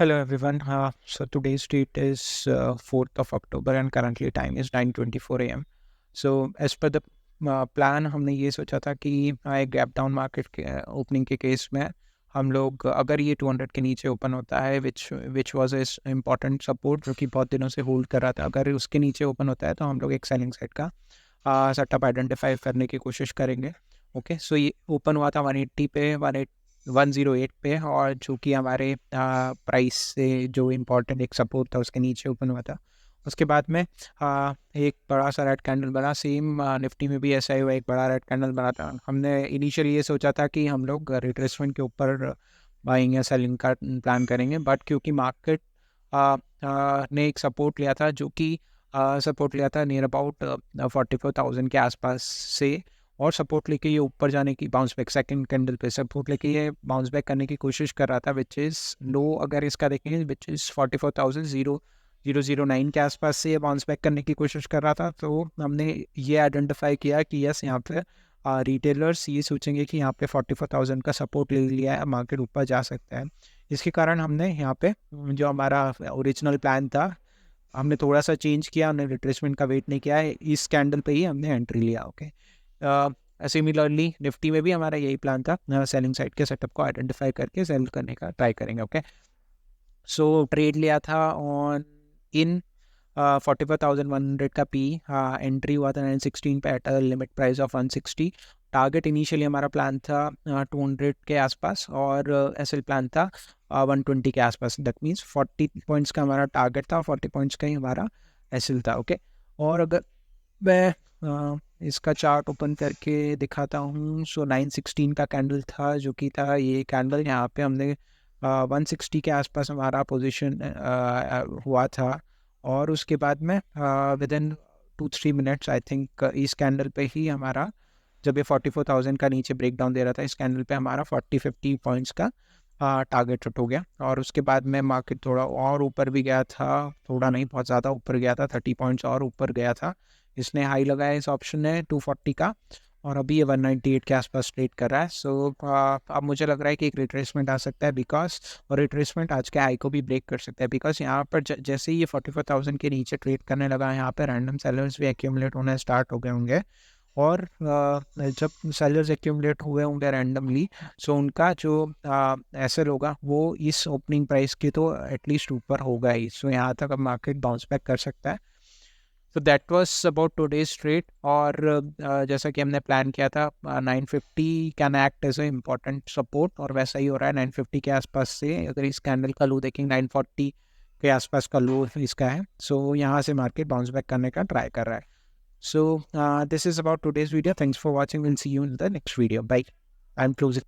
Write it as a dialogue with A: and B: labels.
A: Hello everyone. So today's date is 4th of October and currently time is 9:24 a.m. So as per the plan हमने ये सोचा था कि एक gap down market के opening के केस में हम लोग अगर ये 200 के नीचे ओपन होता है विच वाज इस इम्पॉर्टेंट सपोर्ट जो कि बहुत दिनों से होल्ड कर रहा था, अगर उसके नीचे ओपन होता है तो हम लोग एक सेलिंग साइड का सेटअप आइडेंटिफाई करने की कोशिश करेंगे। ओके, सो ये ओपन हुआ था 180 पे 108 पे, और चूँकि हमारे प्राइस से जो इम्पोर्टेंट एक सपोर्ट था उसके नीचे ओपन हुआ था। उसके बाद में एक बड़ा सा रेड कैंडल बना, सेम निफ्टी में भी ऐसा ही हुआ, एक बड़ा रेड कैंडल बना था। हमने इनिशियली ये सोचा था कि हम लोग रिट्रेसमेंट के ऊपर बाइंग या सेलिंग का प्लान करेंगे, बट क्योंकि मार्केट ने एक सपोर्ट लिया था जो कि सपोर्ट लिया था नियर अबाउट 44,000 के आसपास से, और सपोर्ट लेके ये ऊपर जाने की बाउंस बैक सेकंड कैंडल पे सपोर्ट लेके ये बाउंस बैक करने की कोशिश कर रहा था, विच इज़ लो अगर इसका देखेंगे विच इज़ 44,009 के आसपास से ये बाउंस बैक करने की कोशिश कर रहा था। तो हमने ये आइडेंटिफाई किया कि यस, यहाँ पे रिटेलर्स ये सोचेंगे कि यहाँ पे 44,000 का सपोर्ट ले लिया है, मार्केट ऊपर जा सकता है। इसके कारण हमने यहाँ पे जो हमारा ओरिजिनल प्लान था हमने थोड़ा सा चेंज किया, हमने रिट्रेसमेंट का वेट नहीं किया है, इस कैंडल पे ही हमने एंट्री लिया। ओके, सिमिलरली निफ्टी में भी हमारा यही प्लान था, सेलिंग साइड के सेटअप को आइडेंटिफाई करके सेल करने का ट्राई करेंगे। ओके, सो ट्रेड लिया था ऑन इन 44,100 का पी, एंट्री हुआ था 916 पे at limit price of 160। Target initially हमारा प्लान था 200 के आसपास, और एसएल प्लान था 120 के आसपास। दैट मीन्स 40 पॉइंट्स का हमारा टारगेट था, 40 पॉइंट्स का ही हमारा एसएल था। ओके, और अगर मैं इसका चार्ट ओपन करके दिखाता हूँ, सो 916 का कैंडल था जो कि था ये कैंडल। यहाँ पे हमने 160 के आसपास हमारा पोजीशन हुआ था, और उसके बाद में with in 2-3 minutes I think इस कैंडल पे ही हमारा, जब ये 44,000 का नीचे ब्रेक डाउन दे रहा था, इस कैंडल पे हमारा 40-50 पॉइंट्स का टारगेट हिट हो गया। और उसके बाद में मार्केट थोड़ा और ऊपर भी गया था, थोड़ा नहीं बहुत ज़्यादा ऊपर गया था, 30 पॉइंट्स और ऊपर गया था। इसने हाई लगाया इस ऑप्शन ने 240 का, और अभी ये 198 के आसपास ट्रेड कर रहा है। सो अब मुझे लग रहा है कि एक रिट्रेसमेंट आ सकता है, बिकॉज और रिट्रेसमेंट आज के हाई को भी ब्रेक कर सकता है, बिकॉज यहाँ पर जैसे ही ये 44,000 के नीचे ट्रेड करने लगा, यहाँ पर रैंडम सेलर्स भी एक्यूमुलेट होने स्टार्ट हो गए होंगे, और जब सेलर्स एक्यूमुलेट हुए होंगे रैंडमली, सो उनका जो एसएल होगा वो इस ओपनिंग प्राइस के तो एटलीस्ट ऊपर होगा ही। सो यहाँ तक अब मार्केट बाउंस बैक कर सकता है। तो that was about today's trade, और जैसा कि हमने प्लान किया था 950 can act as a important support, और वैसा ही हो रहा है। 950 के आसपास से अगर इस कैंडल का लो देखेंगे 940 के आसपास का लो इसका है, सो यहाँ से मार्केट बाउंस बैक करने का ट्राई कर रहा है। So this is about today's video. Thanks for watching. We'll see you in the next video. Bye. I'm closing.